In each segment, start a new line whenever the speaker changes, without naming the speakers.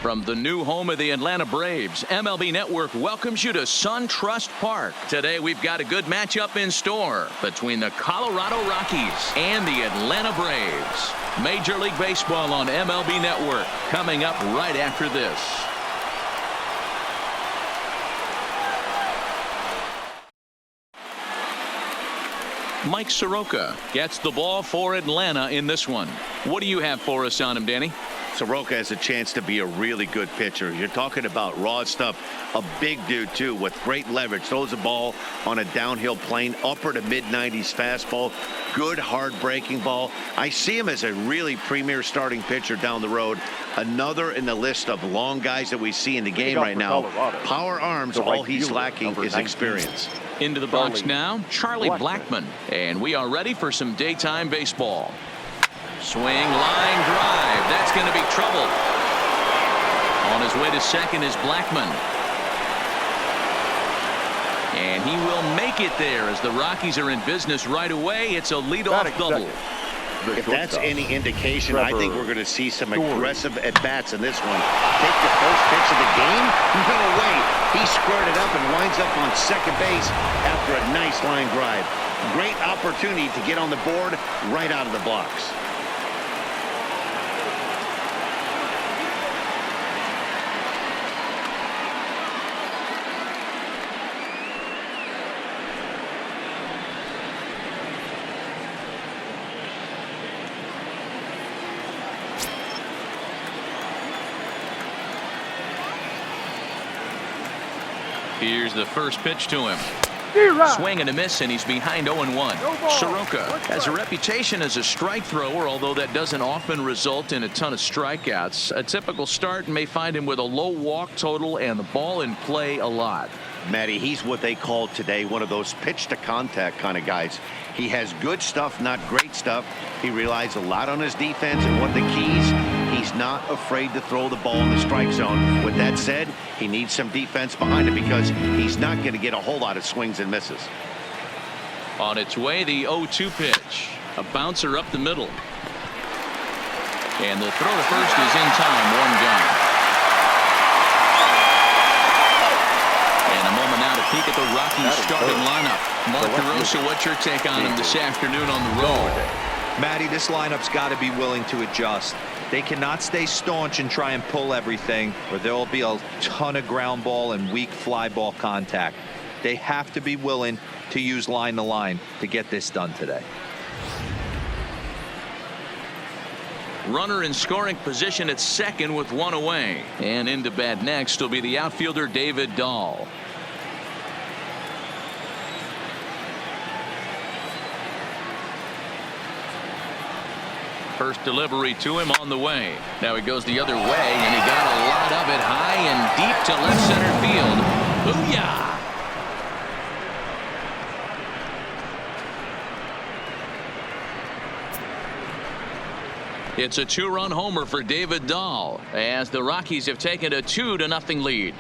From the new home of the Atlanta Braves, MLB Network welcomes you to SunTrust Park. Today we've got a good matchup in store between the Colorado Rockies and the Atlanta Braves. Major League Baseball on MLB Network coming up right after this. Mike Soroka gets the ball for Atlanta in this one. What do you have for us on him, Danny?
Soroka has a chance to be a really good pitcher. You're talking about raw stuff. A big dude, too, with great leverage. Throws the ball on a downhill plane, upper to mid-90s fastball. Good, hard-breaking ball. I see him as a really premier starting pitcher down the road. Another in the list of long guys that we see in the game right now. Power arms, all he's lacking is experience.
Into the box now, Charlie Blackmon. And we are ready for some daytime baseball. Swing, line drive. That's going to be trouble. On his way to second is Blackmon. And he will make it there as the Rockies are in business right away. It's a leadoff double.
If that's any indication, I think we're going to see some aggressive at-bats in this one. Take the first pitch of the game? No way. He squared it up and winds up on second base after a nice line drive. Great opportunity to get on the board right out of the blocks.
Here's the first pitch to him. Swing and a miss, and he's behind 0-1. Soroka has a reputation as a strike thrower, although that doesn't often result in a ton of strikeouts. A typical start may find him with a low walk total and the ball in play a lot.
Matty, he's what they call today one of those pitch to contact kind of guys. He has good stuff, not great stuff. He relies a lot on his defense, and one of the keys, he's not afraid to throw the ball in the strike zone. With that said, he needs some defense behind him because he's not going to get a whole lot of swings and misses.
On its way, the 0-2 pitch. A bouncer up the middle. And the throw to first is in time. One gone. And a moment now to peek at the Rockies starting lineup. Mark DeRosa, what's your take on him this afternoon on the road?
Matty, this lineup's got to be willing to adjust. They cannot stay staunch and try and pull everything, or there will be a ton of ground ball and weak fly ball contact. They have to be willing to use line to line to get this done today.
Runner in scoring position at second with one away. And into bat next will be the outfielder David Dahl. First delivery to him on the way. Now he goes the other way, and he got a lot of it high and deep to left center field. Booyah! It's a two-run homer for David Dahl as the Rockies have taken a 2-0 lead.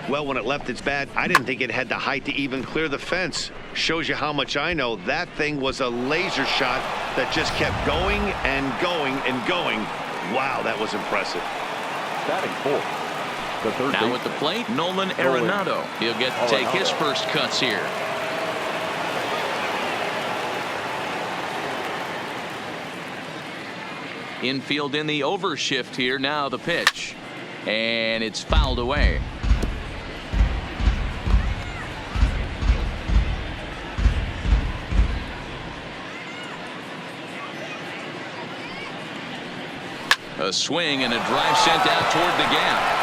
Well, when it left its bat, I didn't think it had the height to even clear the fence. Shows you how much I know. That thing was a laser shot that just kept going and going and going. Wow, that was impressive.
Batting fourth.
Now at the plate, Nolan Arenado. He'll get to take his first cuts here. Infield in the overshift here. Now the pitch. And it's fouled away. A swing and a drive sent out toward the gap.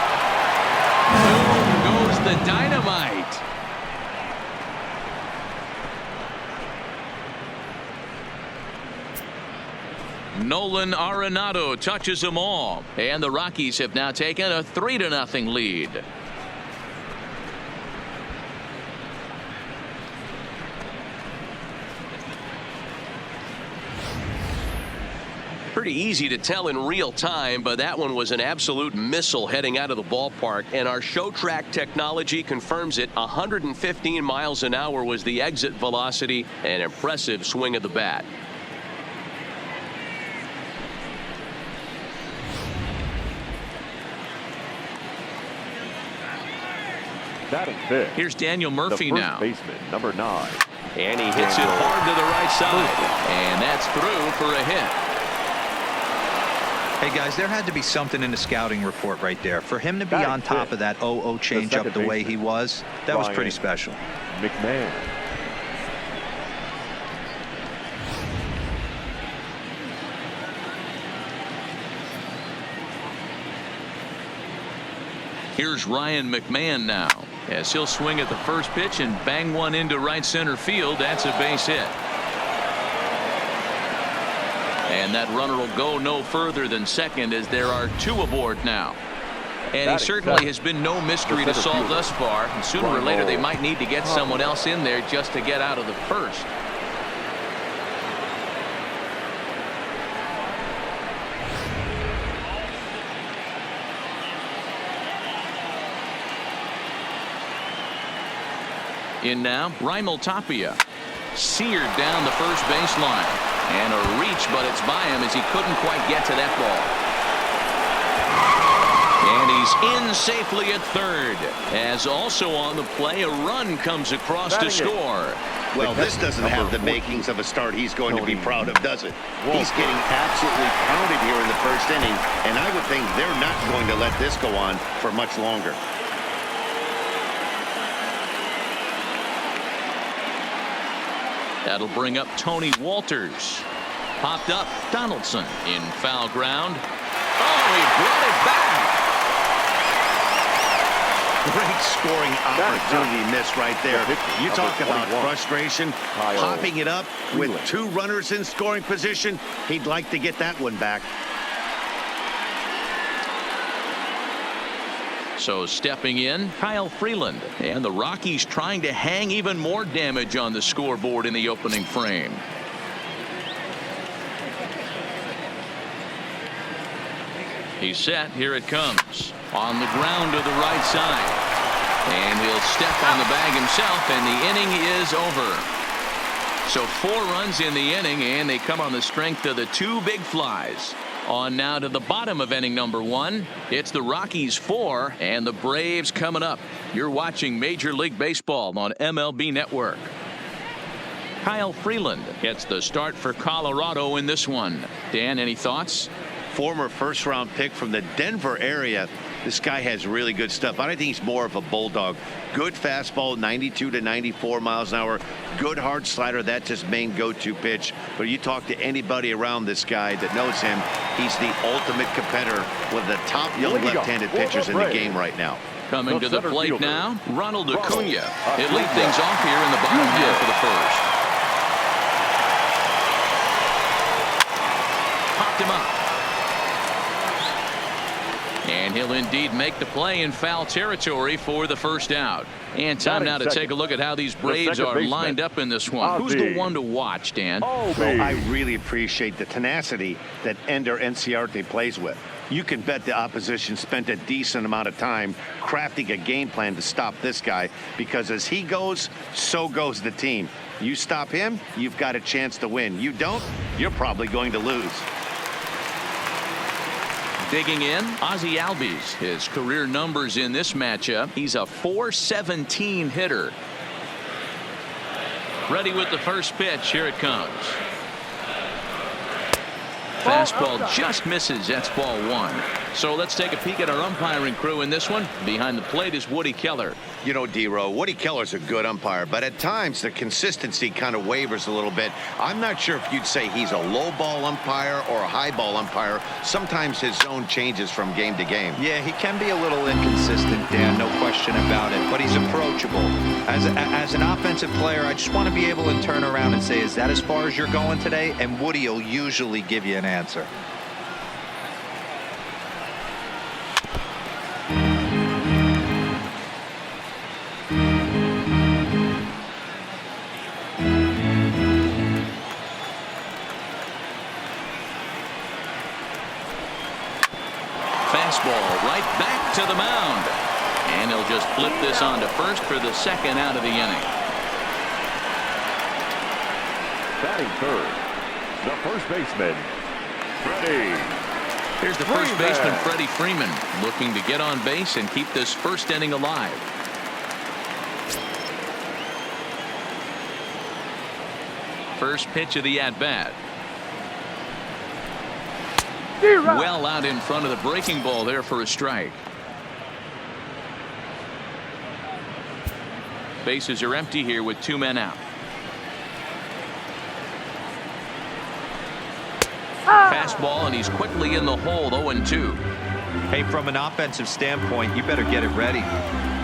Boom goes the dynamite. Nolan Arenado touches them all, and the Rockies have now taken a 3-0 lead.
Pretty easy to tell in real time, but that one was an absolute missile heading out of the ballpark, and our show track technology confirms it. 115 miles an hour was the exit velocity. An impressive swing of the bat.
Batting fifth.
Here's Daniel Murphy
the first
now.
Baseman, number 9.
And he hits it hard to the right side. And that's through for a hit.
Hey guys, there had to be something in the scouting report right there. For him to be on top of that 0-0 changeup the way he was, that was pretty special.
McMahon.
Here's Ryan McMahon now, as he'll swing at the first pitch and bang one into right center field. That's a base hit. And that runner will go no further than second, as there are 2 aboard now. And he certainly has been no mystery to solve thus far. And sooner or later they might need to get someone else in there just to get out of the first. In now, Raimel Tapia. Seared down the first baseline. And a reach, but it's by him as he couldn't quite get to that ball. And he's in safely at third. As also on the play, a run comes across to score.
Well, this doesn't have the makings of a start he's going to be proud of, does it? He's getting absolutely pounded here in the first inning, and I would think they're not going to let this go on for much longer.
That'll bring up Tony Walters. Popped up Donaldson in foul ground. Oh, he brought it back.
Great scoring opportunity missed right there. You talk about frustration, popping it up with 2 runners in scoring position. He'd like to get that one back.
So stepping in, Kyle Freeland, and the Rockies trying to hang even more damage on the scoreboard in the opening frame. He's set. Here it comes. On the ground to the right side. And he'll step on the bag himself, and the inning is over. So 4 runs in the inning, and they come on the strength of the 2 big flies. On now to the bottom of inning number 1. It's the Rockies 4 and the Braves coming up. You're watching Major League Baseball on MLB Network. Kyle Freeland gets the start for Colorado in this one. Dan, any thoughts?
Former first-round pick from the Denver area. This guy has really good stuff. I think he's more of a bulldog. Good fastball, 92 to 94 miles an hour. Good hard slider. That's his main go-to pitch. But you talk to anybody around this guy that knows him, he's the ultimate competitor, one of the top young left-handed pitchers in the game right now.
Coming to the plate now, Ronald Acuna. He'll lead things off here in the bottom half of the first. Popped him up. And he'll indeed make the play in foul territory for the first out. And time now to take a look at how these Braves are lined up in this one. Who's the one to watch, Dan?
Well, I really appreciate the tenacity that Ender Enciarte plays with. You can bet the opposition spent a decent amount of time crafting a game plan to stop this guy, because as he goes, so goes the team. You stop him, you've got a chance to win. You don't, you're probably going to lose.
Digging in, Ozzie Albies. His career numbers in this matchup. He's a .417 hitter. Ready with the first pitch. Here it comes. Fastball just misses. That's ball 1. So let's take a peek at our umpiring crew in this one. Behind the plate is Woody Keller.
You know, D-Row, Woody Keller's a good umpire, but at times the consistency kind of wavers a little bit. I'm not sure if you'd say he's a low ball umpire or a high ball umpire. Sometimes his zone changes from game to game.
Yeah, he can be a little inconsistent, Dan, no question about it, but he's approachable. As an offensive player, I just want to be able to turn around and say, is that as far as you're going today? And Woody will usually give you an answer.
Fastball right back to the mound. And he'll just flip this on to first for the second out of the inning.
Batting third, the first baseman, Freddie.
Here's the first baseman, Freddie Freeman, looking to get on base and keep this first inning alive. First pitch of the at-bat. Well out in front of the breaking ball there for a strike. Bases are empty here with 2 men out. Fastball, and he's quickly in the hole. 0-2.
Hey, from an offensive standpoint, you better get it ready.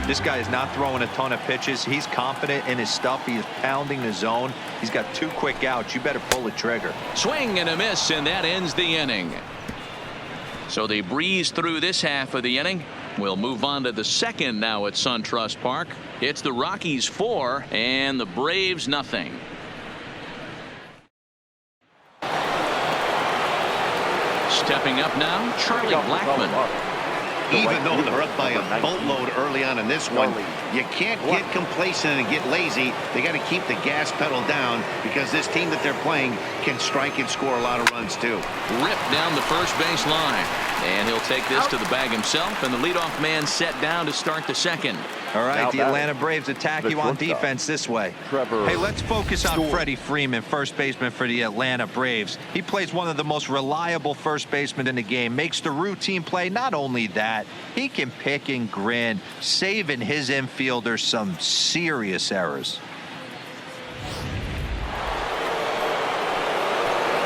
This guy is not throwing a ton of pitches. He's confident in his stuff. He is pounding the zone. He's got 2 quick outs. You better pull the trigger.
Swing and a miss, and that ends the inning. So they breeze through this half of the inning. We'll move on to the second now at SunTrust Park. It's the Rockies 4 and the Braves nothing. Stepping up now, Charlie Blackmon.
Even though they're up by a boatload early on in this one, you can't get complacent and get lazy. They got to keep the gas pedal down because this team that they're playing can strike and score a lot of runs too.
Ripped down the first base line, and he'll take this to the bag himself, and the leadoff man set down to start the second.
All right,
Now
the Atlanta Braves attack you on defense this way. Hey, let's focus on Freddie Freeman, first baseman for the Atlanta Braves. He plays one of the most reliable first basemen in the game, makes the routine play. Not only that, he can pick and grin, saving his infielders some serious errors.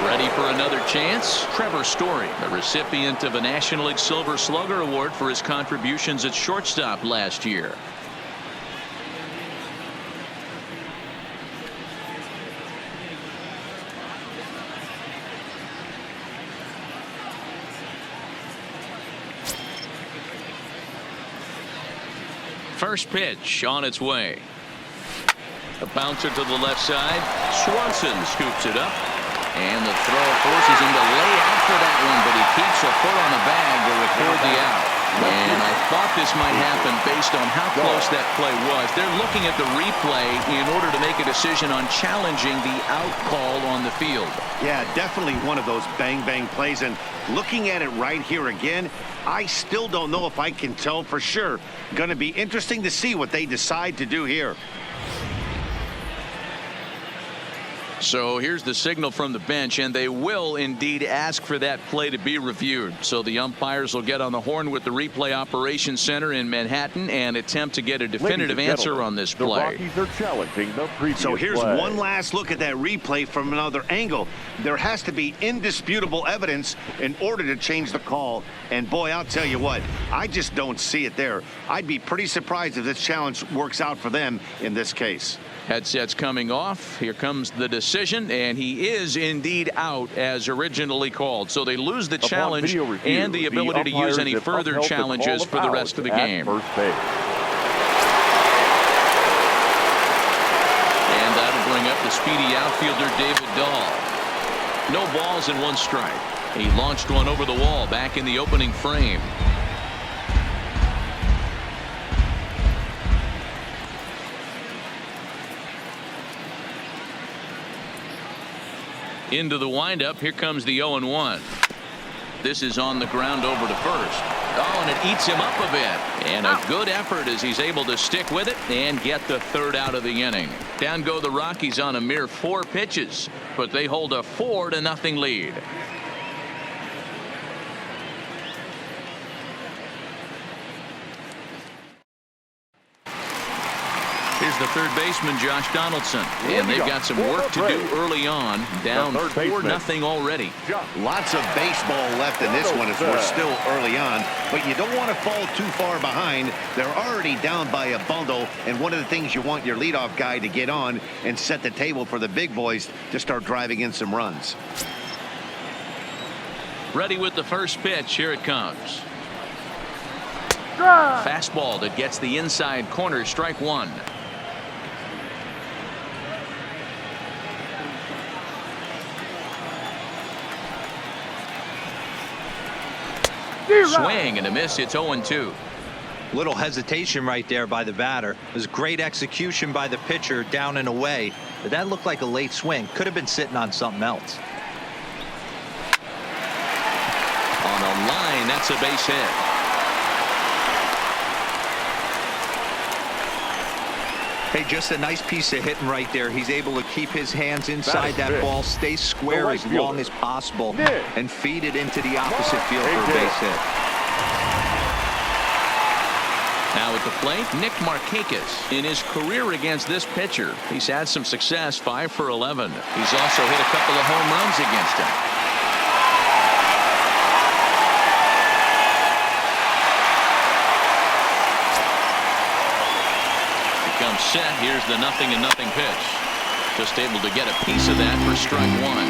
Ready for another chance? Trevor Story, the recipient of a National League Silver Slugger Award for his contributions at shortstop last year. First pitch on its way. A bouncer to the left side. Swanson scoops it up. And the throw forces him to lay out for that one, but he keeps a foot on the bag to record the out. And I thought this might happen based on how close that play was. They're looking at the replay in order to make a decision on challenging the out call on the field.
Yeah, definitely one of those bang-bang plays. And looking at it right here again, I still don't know if I can tell for sure. Going to be interesting to see what they decide to do here.
So here's the signal from the bench, and they will indeed ask for that play to be reviewed. So the umpires will get on the horn with the replay operations center in Manhattan and attempt to get a definitive answer on this play.
The Rockies are challenging the previous
So here's
play.
one last look at that replay from another angle. There has to be indisputable evidence in order to change the call. And boy, I'll tell you what, I just don't see it there. I'd be pretty surprised if this challenge works out for them in this case.
Headsets coming off. Here comes the decision, and he is indeed out as originally called. So they lose the challenge
review,
and the ability to use any further challenges for the rest of the game.
First base.
And that'll bring up the speedy outfielder David Dahl. No balls and 1 strike. He launched one over the wall back in the opening frame. Into the windup. Here comes the 0-1. This is on the ground over to first. Oh, and it eats him up a bit. And a good effort as he's able to stick with it and get the third out of the inning. Down go the Rockies on a mere 4 pitches, but they hold a 4-0 lead. Here's the third baseman, Josh Donaldson. And they've got some work to do early on. Down 4-0 already.
Lots of baseball left in this one as we're still early on. But you don't want to fall too far behind. They're already down by a bundle. And one of the things you want your leadoff guy to get on and set the table for the big boys to start driving in some runs.
Ready with the first pitch. Here it comes. Fastball that gets the inside corner. Strike 1. Swing and a miss. It's 0-2.
Little hesitation right there by the batter. It was great execution by the pitcher down and away, but that looked like a late swing. Could have been sitting on something else.
On a line, that's a base hit.
Hey, just a nice piece of hitting right there. He's able to keep his hands inside that ball, stay square as long as possible, and feed it into the opposite field for a base hit.
Now at the plate, Nick Markakis. In his career against this pitcher, he's had some success, 5 for 11. He's also hit a couple of home runs against him. Becomes set. Here's the 0-0 pitch. Just able to get a piece of that for strike one.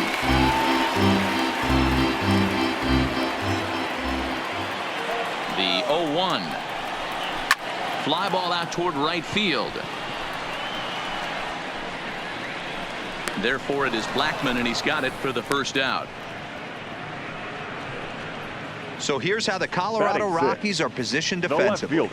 The 0-1. Fly ball out toward right field. Therefore, it is Blackmon, and he's got it for the first out.
So here's how the Colorado Rockies are positioned defensively.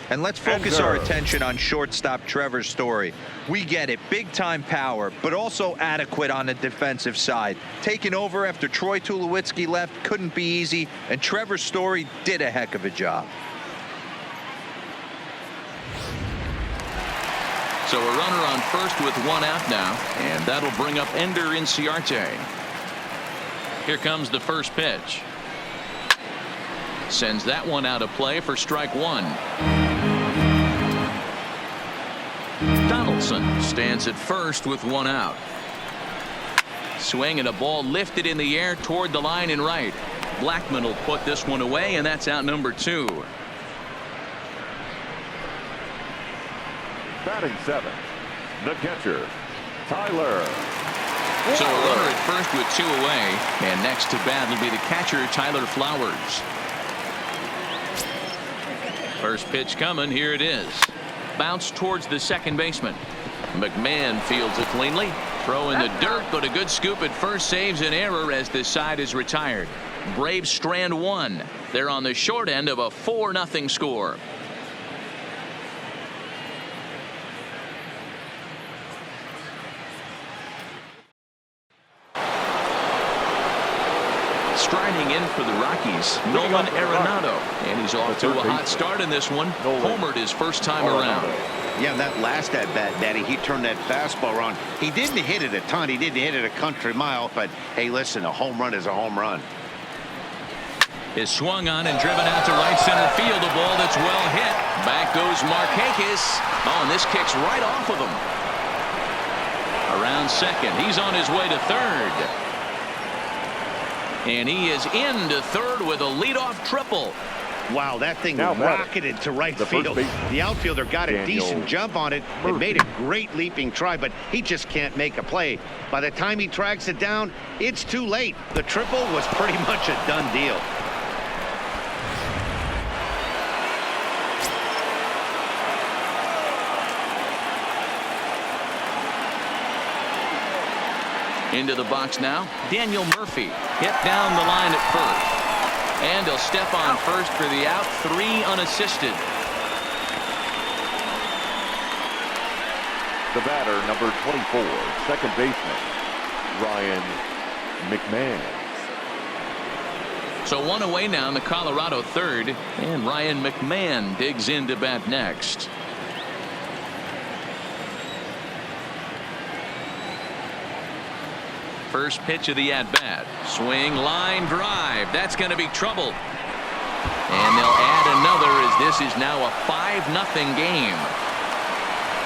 And let's focus our attention on shortstop Trevor Story. We get it, big time power, but also adequate on the defensive side. Taking over after Troy Tulowitzki left couldn't be easy, and Trevor Story did a heck of a job.
So a runner on first with one out now, and that'll bring up Ender Inciarte. Here comes the first pitch. Sends that one out of play for strike one. Donaldson stands at first with one out. Swing and a ball lifted in the air toward the line and right. Blackmon will put this one away, and that's out number 2.
Batting 7, the catcher, Tyler.
So a runner at first with 2 away, and next to bat will be the catcher Tyler Flowers. First pitch coming. Here it is. Bounce towards the second baseman. McMahon fields it cleanly. Throw in the dirt, but a good scoop at first saves an error as this side is retired. Braves strand 1. They're on the short end of a 4-0 score. Striding in for the Rockies, Nolan Arenado, and he's off to a hot start in this one. Homered his first time around.
Yeah, that last at bat, Daddy, he turned that fastball around. He didn't hit it a ton. He didn't hit it a country mile, but hey, listen, a home run is a home run.
Is swung on and driven out to right center field. A ball that's well hit. Back goes Markakis. Oh, and this kicks right off of him. Around second. He's on his way to third. And he is into third with a leadoff triple.
Wow, that thing rocketed to right field. The outfielder got a decent jump on it. It made a great leaping try, but he just can't make a play. By the time he tracks it down, it's too late. The triple was pretty much a done deal.
Into the box now, Daniel Murphy hit down the line at first. And he'll step on first for the out, 3 unassisted.
The batter, number 24, second baseman, Ryan McMahon.
So 1 away now in the Colorado third, and Ryan McMahon digs in to bat next. First pitch of the at-bat. Swing, line, drive. That's going to be trouble. And they'll add another as this is now a 5-0 game.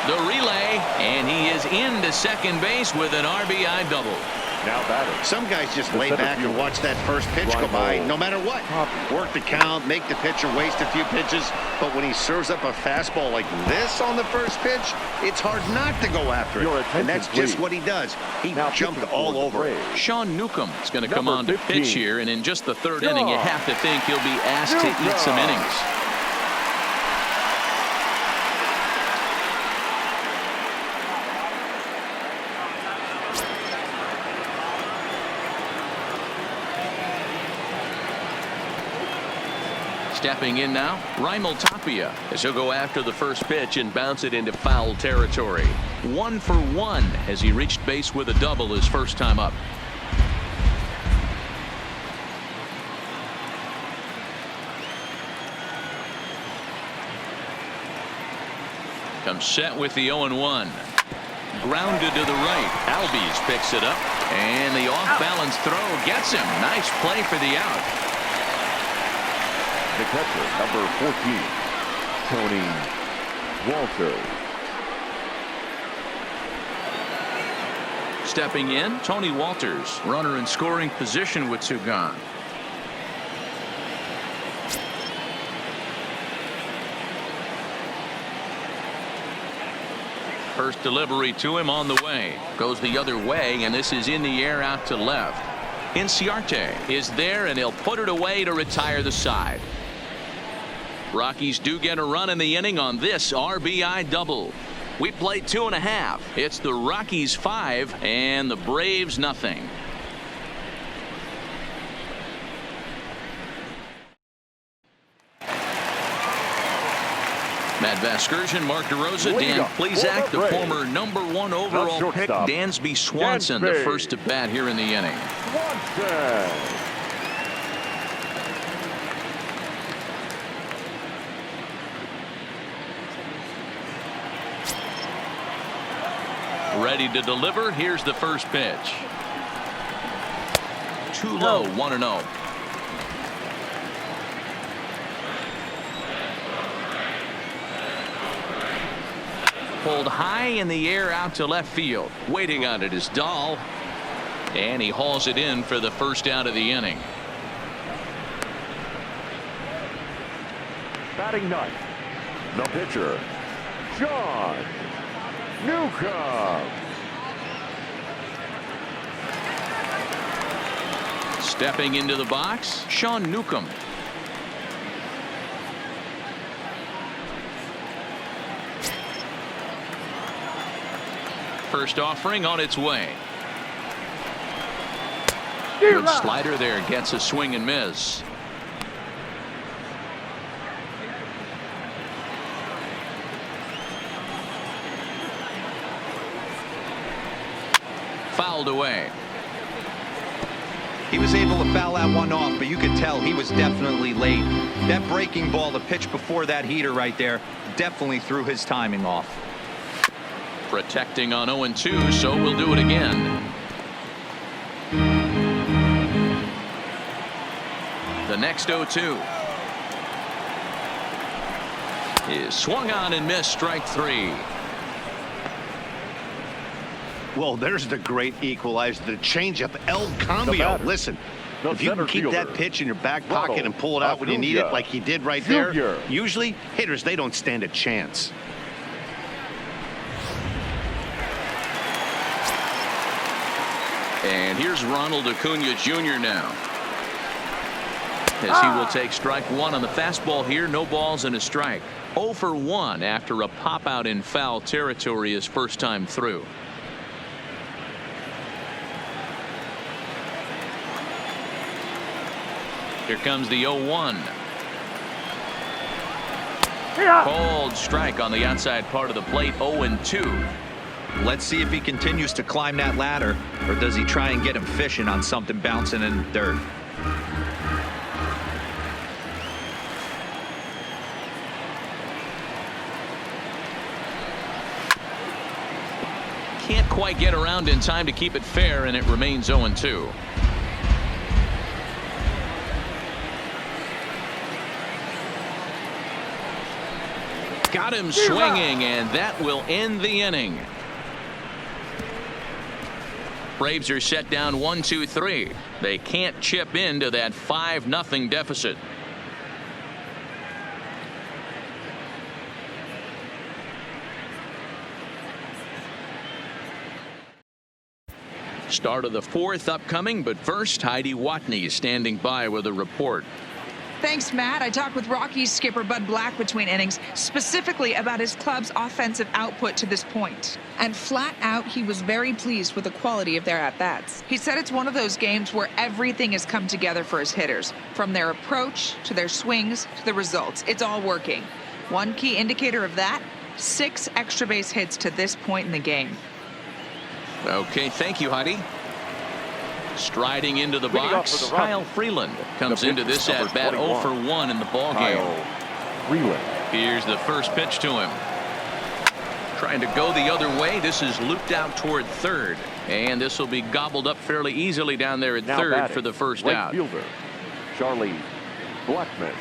The relay, and he is into second base with an RBI double.
Now batting.
Some guys just lay back and watch that first pitch go by no matter what. Work the count, make the pitcher waste a few pitches. But when he serves up a fastball like this on the first pitch, it's hard not to go after it. And that's just what he does. He jumped all over it.
Sean Newcomb is going to come on to pitch here, and in just the third inning, you have to think he'll be asked to eat some innings. Stepping in now, Raimel Tapia.
As he'll go after the first pitch and bounce it into foul territory.
1 for 1 as he reached base with a double his first time up. Comes set with the 0-1. Grounded to the right. Albies picks it up. And the off-balance throw gets him. Nice play for the out.
The catcher, number 14, Tony Walters.
Stepping in, Tony Walters. Runner in scoring position with 2 gone. First delivery to him on the way. Goes the other way, and this is in the air out to left. Inciarte is there, and he'll put it away to retire the side. Rockies do get a run in the inning on this RBI double. We played 2.5. It's the Rockies 5 and the Braves nothing. Matt Vasgersian, Mark DeRosa, Dan Plesac, the former #1 overall pick, Dansby Swanson, the first at bat here in the inning. Ready to deliver. Here's the first pitch. Too low, 1-0. Pulled high in the air out to left field.
Waiting on it is Dahl.
And he hauls it in for the first out of the inning.
Batting ninth, the pitcher, John Newcomb.
Stepping into the box, Sean Newcomb. First offering on its way. Good slider there, gets a swing and miss. Fouled away.
He was able to foul that one off, but you could tell he was definitely late. That breaking ball, the pitch before that heater right there, definitely threw his timing off.
Protecting on 0-2, so we'll do it again. The next 0-2 is swung on and missed, strike 3.
Well, there's the great equalizer, the changeup, El Cambio. Listen, if you can keep that pitch in your back pocket and pull it out when you need it like he did right there, usually hitters, they don't stand a chance.
And here's Ronald Acuna Jr. now. As he will take strike 1 on the fastball here. No balls and a strike. 0 for 1 after a pop out in foul territory his first time through. Here comes the 0-1. Cold strike on the outside part of the plate. 0-2.
Let's see if he continues to climb that ladder, or does he try and get him fishing on something bouncing in the dirt.
Can't quite get around in time to keep it fair, and it remains 0-2. Got him swinging, and that will end the inning. Braves are set down 1-2-3. They can't chip into that 5-0 deficit. Start of the 4th upcoming, but first Heidi Watney standing by with a report.
Thanks, Matt. I talked with Rockies skipper Bud Black between innings, specifically about his club's offensive output to this point. And flat out, he was very pleased with the quality of their at-bats. He said it's one of those games where everything has come together for his hitters, from their approach to their swings to the results. It's all working. One key indicator of that, 6 extra base hits to this point in the game.
Okay, thank you, Heidi. Striding into the box, Kyle Freeland comes into this at bat 0 for 1 in the ball game.
Freeland.
Here's the first pitch to him. Trying to go the other way. This is looped out toward third, and this will be gobbled up fairly easily down there at third for the first out.
Fielder, Charlie Blackmon.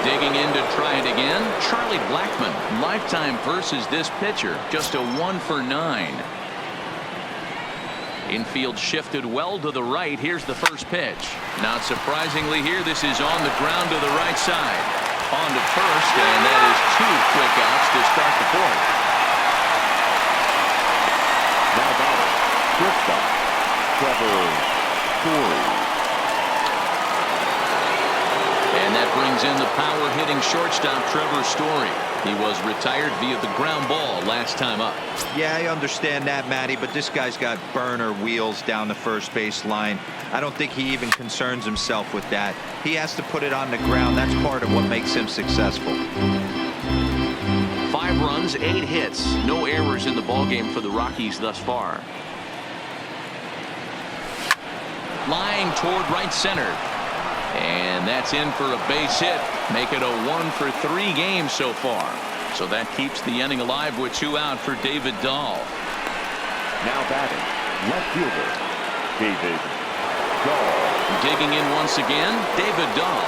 Digging in to try it again, Charlie Blackmon. Lifetime versus this pitcher, just a 1 for 9. Infield shifted well to the right. Here's the first pitch. Not surprisingly here, this is on the ground to the right side. On to first, and that is 2 quick outs to start the fourth.
Now batting, shortstop, Trevor Story.
And that brings in the power-hitting shortstop Trevor Story. He was retired via the ground ball last time up.
Yeah, I understand that, Matty, but this guy's got burner wheels down the first base line. I don't think he even concerns himself with that. He has to put it on the ground. That's part of what makes him successful.
5 runs, 8 hits. No errors in the ballgame for the Rockies thus far. Line toward right center. And that's in for a base hit. Make it a 1 for 3 games so far. So that keeps the inning alive with 2 out for David Dahl.
Now batting, left fielder, David Dahl.
Digging in once again, David Dahl.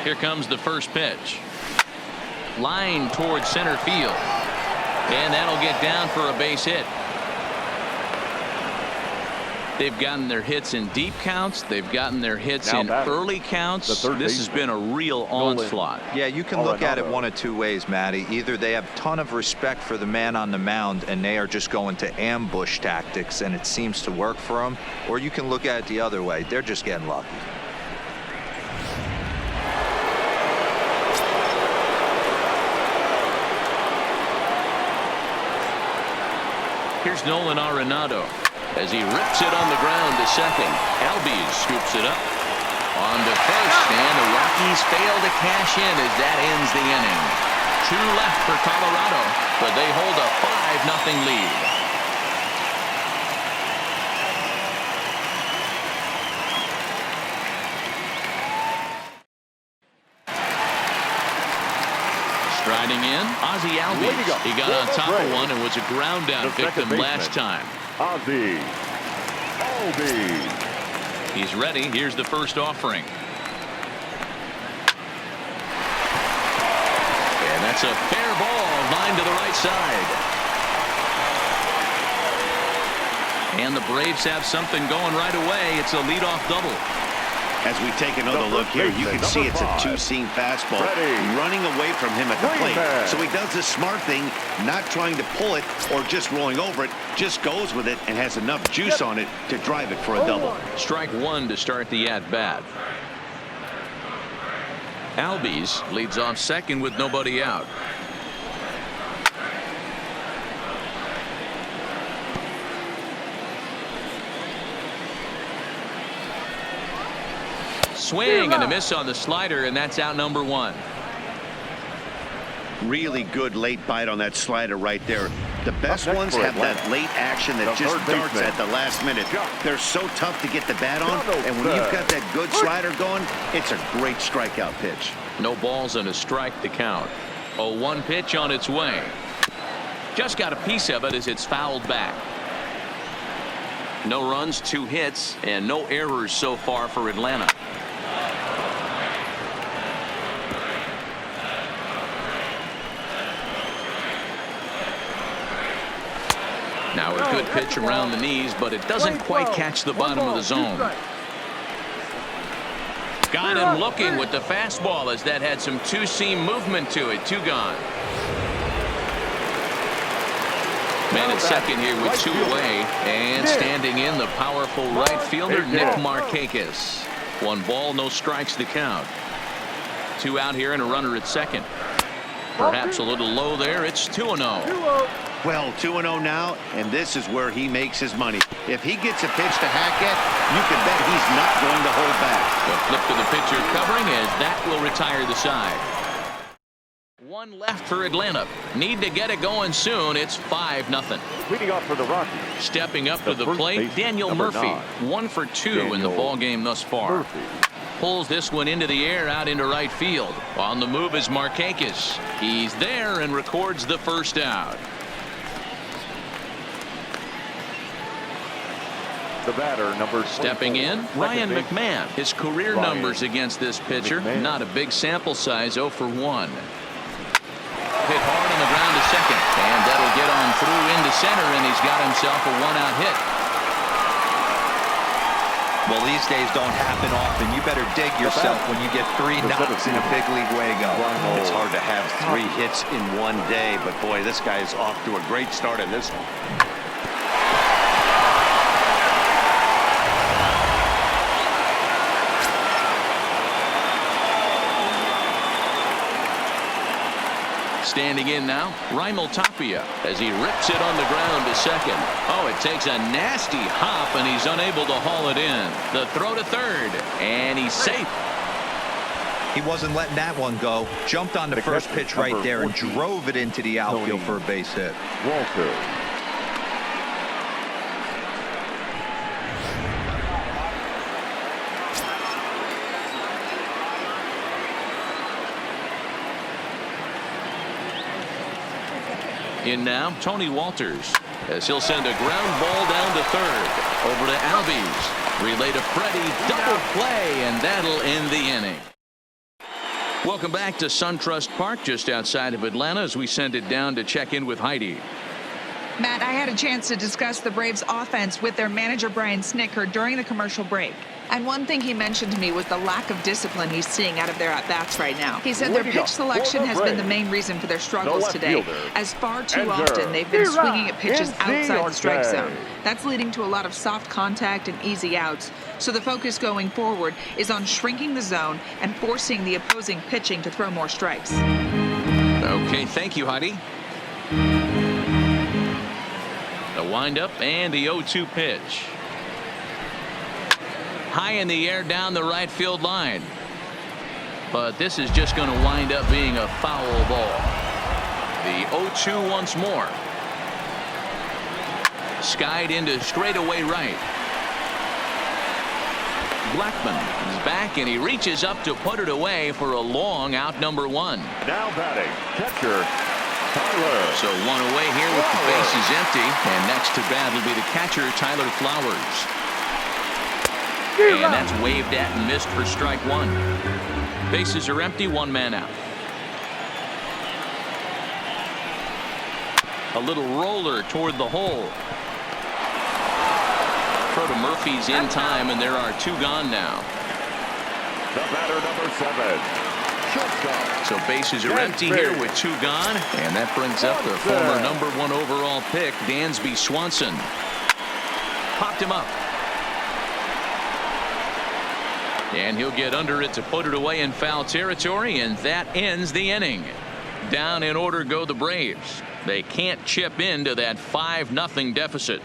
Here comes the first pitch. Line towards center field, and that'll get down for a base hit. They've gotten their hits in deep counts. They've gotten their hits in early counts. This has been a real onslaught.
Yeah, you can look at it one of 2 ways, Matty. Either they have a ton of respect for the man on the mound and they are just going to ambush tactics and it seems to work for them, or you can look at it the other way. They're just getting lucky.
Here's Nolan Arenado as he rips it on the ground to second. Albies scoops it up on to first, and the Rockies fail to cash in as that ends the inning. 2 left for Colorado, but they hold a 5-0 lead. Striding in, Ozzie Albies. He got on top of one and was a ground down victim last time.
Ozzie Albies.
He's ready. Here's the first offering. And that's a fair ball, line to the right side. And the Braves have something going right away. It's a leadoff double.
As we take another look here, you can see it's a 2-seam fastball running away from him at the plate. So he does the smart thing, not trying to pull it or just rolling over it, just goes with it and has enough juice on it to drive it for a double.
Strike 1 to start the at-bat. Albies leads off second with nobody out. Swing and a miss on the slider, and that's out number 1.
Really good late bite on that slider right there. The best ones have that late action that just darts at the last minute. They're so tough to get the bat on, and when you've got that good slider going, it's a great strikeout pitch.
No balls and a strike to count. A 1 pitch on its way. Just got a piece of it as it's fouled back. No runs, 2 hits, and no errors so far for Atlanta. Now it good pitch around the knees, but it doesn't quite catch the bottom of the zone. Got him looking with the fastball as that had some two-seam movement to it. 2 gone. Man at second here with 2 away, and standing in the powerful right fielder Nick Markakis. 1 ball, no strikes to count. 2 out here and a runner at second. Perhaps a little low there. It's 2-0.
Well, 2-0 now, and this is where he makes his money. If he gets a pitch to Hackett, you can bet he's not going to hold back.
The flip to the pitcher covering as that will retire the side. 1 left for Atlanta. Need to get it going soon. It's 5-0.
Leading off for the Rockies.
Stepping up to the plate, Daniel Murphy. 1 for 2 in the ball game thus far. Pulls this one into the air out into right field. On the move is Markakis. He's there and records the first out.
The batter, number
stepping in, Ryan McMahon. His career numbers against this pitcher, not a big sample size, 0 for 1. Hit hard on the ground to second, and that'll get on through into center, and he's got himself a 1-out hit.
Well, these days don't happen often. You better dig yourself when you get 3 knocks in a big league Wago.
It's hard to have 3 hits in one day, but boy, this guy is off to a great start in this one.
Standing in now, Raimel Tapia as he rips it on the ground to second. Oh, it takes a nasty hop, and he's unable to haul it in. The throw to third, and he's safe.
He wasn't letting that one go. Jumped on the first pitch right there and drove it into the outfield for a base hit.
Walter.
In now, Tony Walters, as he'll send a ground ball down to third. Over to Albies. Relay to Freddie. Double play, and that'll end the inning. Welcome back to SunTrust Park, just outside of Atlanta, as we send it down to check in with Heidi.
Matt, I had a chance to discuss the Braves offense with their manager Brian Snitker during the commercial break. And one thing he mentioned to me was the lack of discipline he's seeing out of their at-bats right now. He said their pitch selection has been the main reason for their struggles today, as far too often they've been swinging at pitches outside the strike zone. That's leading to a lot of soft contact and easy outs. So the focus going forward is on shrinking the zone and forcing the opposing pitching to throw more strikes.
Okay, thank you, Heidi. The windup and the 0-2 pitch. High in the air down the right field line. But this is just going to wind up being a foul ball. The 0-2 once more. Skied into straightaway right. Blackman is back, and he reaches up to put it away for a long out, number 1.
Now batting, catcher Tyler.
So 1 away here with the bases empty, and next to bat will be the catcher Tyler Flowers. And that's waved at and missed for strike 1. Bases are empty, 1 man out. A little roller toward the hole. Throw to Murphy's in time, and there are 2 gone now.
The batter, number 7. Shortstop.
So bases are empty here with 2 gone, and that brings up the former number 1 overall pick, Dansby Swanson. Popped him up. And he'll get under it to put it away in foul territory, and that ends the inning. Down in order go the Braves. They can't chip into that 5-0 deficit.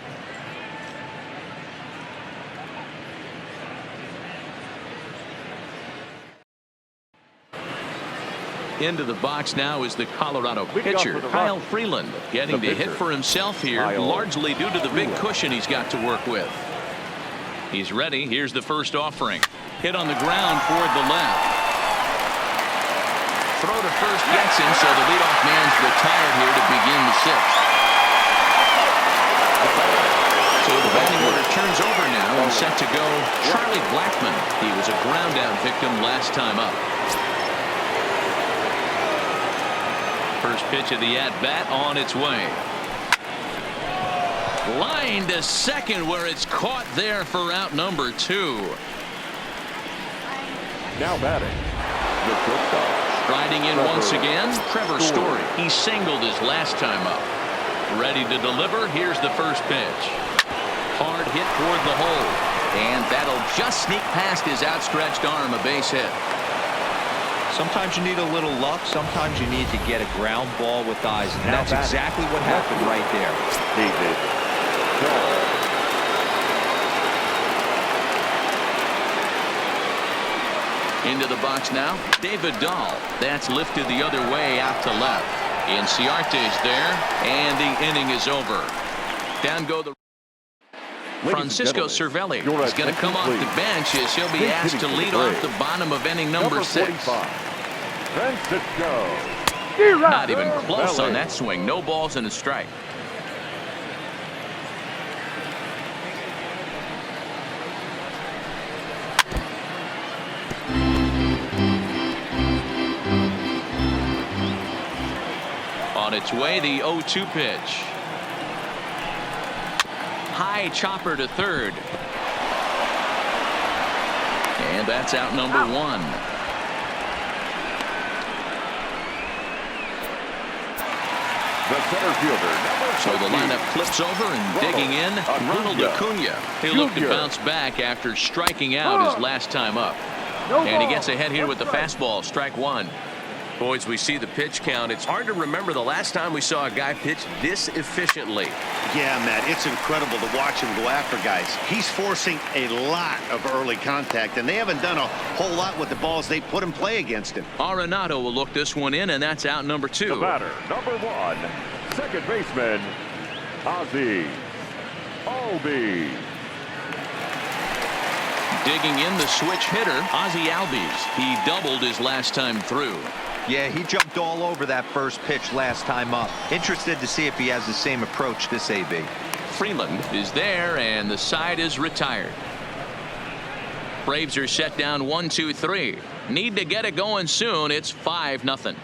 Into the box now is the Colorado pitcher, Kyle Freeland, getting to hit for himself here, largely due to the big cushion he's got to work with. He's ready. Here's the first offering. Hit on the ground toward the left. Throw to first gets him, so the leadoff man's retired here to begin the 6th. So the batting order turns over now and set to go Charlie Blackman. He was a ground-out victim last time up. First pitch of the at-bat on its way. Line to second where it's caught there for out number 2.
Now batting, the shortstop.
Striding in once again, Trevor Story. He singled his last time up. Ready to deliver. Here's the first pitch. Hard hit toward the hole. And that'll just sneak past his outstretched arm, a base hit.
Sometimes you need a little luck. Sometimes you need to get a ground ball with eyes. And that's exactly what happened right there.
David Dahl.
Into the box now, David Dahl. That's lifted the other way out to left. Inciarte's there, and the inning is over. Down go the Francisco Cervelli is going to come off the bench as he'll be asked to lead off the bottom of inning number 6.
Francisco.
Not even close on that swing. No balls and a strike. On its way, the 0-2 pitch. High chopper to third. And that's out number 1.
The center fielder,
So the lineup flips over and digging in, Ronald Acuna. He'll look to bounce back after striking out his last time up. And he gets ahead here with the fastball, strike 1.
Boys, we see the pitch count. It's hard to remember the last time we saw a guy pitch this efficiently.
Yeah, Matt, it's incredible to watch him go after guys. He's forcing a lot of early contact, and they haven't done a whole lot with the balls they put in play against him.
Arenado will look this one in, and that's out number 2.
the batter, number 1, second baseman, Ozzie Albies.
Digging in the switch hitter, Ozzie Albies. He doubled his last time through.
Yeah, he jumped all over that first pitch last time up. Interested to see if he has the same approach this AB.
Freeland is there, and the side is retired. Braves are set down 1-2-3. Need to get it going soon. It's 5-0.